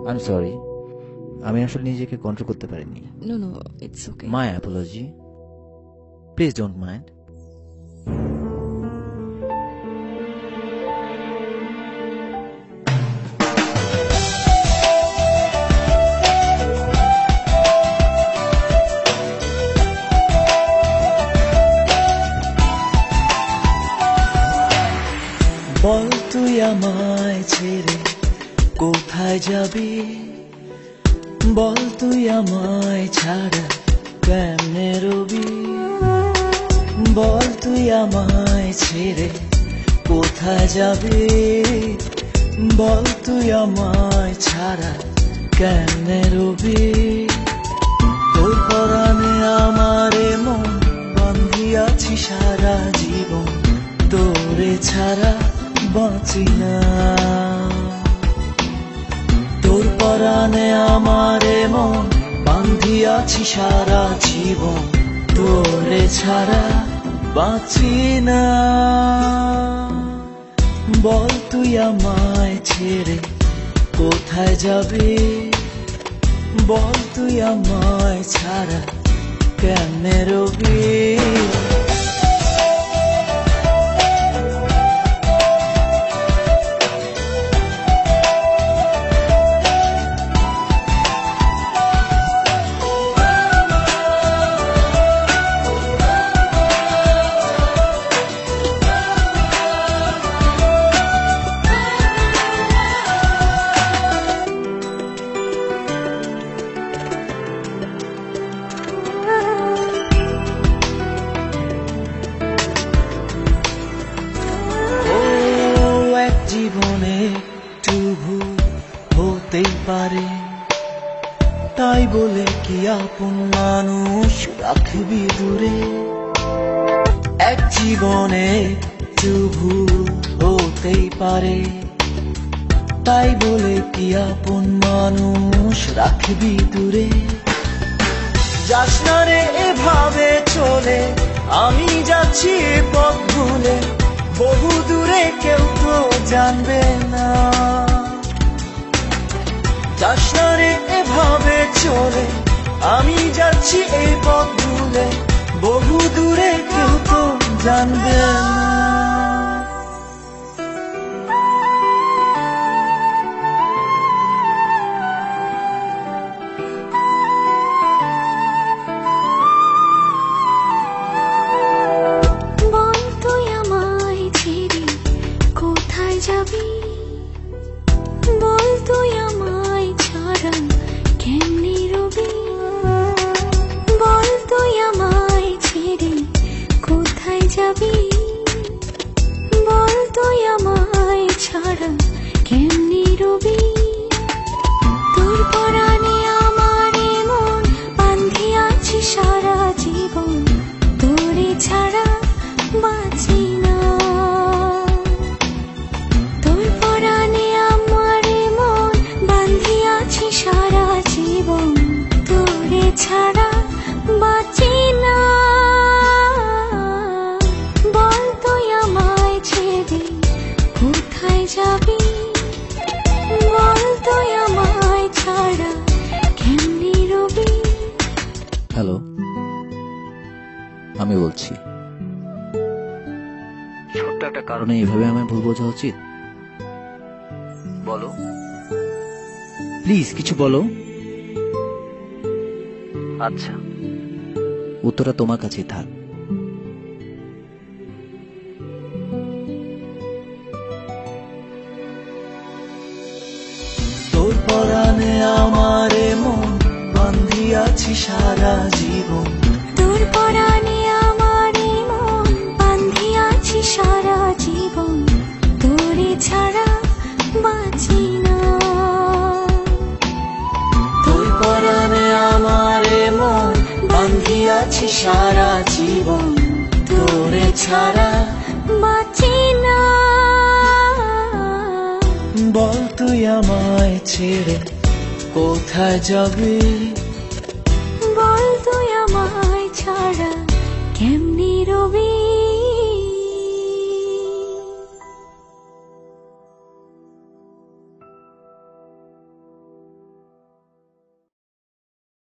I am sorry, আমি আসলে নিজেকে কন্ট্রোল করতে পারিনি। No, no, it's okay. My apology, please don't mind. বল তুই আমায় ছেড়ে কোথায় যাবি, বল তুই আমায় ছাড়া কেমনে রবি, বল তুই আমায় ছেড়ে কোথায় যাবি, বল তুই আমায় ছাড়া কেমনে রবি। তোর পরাণে আমারে মন বান্ধিয়াছি সারা জীবন, তোরে ছাড়া বাঁচি না। তোর পরাণে আমারে মন বান্ধিয়াছি সারা জীবন, তোরে ছাড়া বাঁচি না। বল তুই আমায় ছেড়ে কোথায় যাবি, বল তুই আমায় ছাড়া কেমনে রবি। জীবনে একটু ভুল হতেই পারে, তাই বলে কি আপন মানুষ রাখবি দূরে। এক জীবনে একটু ভুল হতেই পারে, তাই বলে কি আপন মানুষ রাখবি দূরে। যাস না রে এভাবে চলে, আমি যাচ্ছি পথ ভুলে, বহু দূরে কেউ তো জানবে না। যাস না রে এভাবে চলে, আমি যাচ্ছি এই পথ ভুলে, বহু দূরে কেউ তো জানবে না। বল তুই আমায় ছাড়া কেমনে রবি, বল তুই আমায় ছেড়ে কোথায় যাবি, বল তুই আমায় ছাড়া কেমনে রবি। তোর পরাণে আমারে মন বান্ধিয়াছি সারা জীবন, তোরে ছাড়া বাঁচি না। সারা জীবন তোরে ছাড়া বাঁচি না। বল তুই আমায় ছেড়ে কোথায় যাবি, বল তুই আমায় ছাড়া কেমনে রবি। হ্যালো, আমি বলছি। ছোট্ট একটা কারণে এইভাবে আমায় ভুল বোঝা উচিত? বলো প্লিজ, কিছু বলো। আচ্ছা, উত্তরটা তোমার কাছেই থাক। তোর পরাণে আমারে মন বান্ধিয়াছি সারা জীবন, তোর পরাণে আমারে মন বান্ধিয়াছি সারা জীবন, তোরে ছাড়া বাঁচি না। পরাণে আমারে মন বান্ধিয়াছি সারা জীবন, তোরে ছাড়া বাঁচি না। বল তুই আমায় ছেড়ে কোথায় যাবি, বল তুই আমায় ছাড়া কেমনে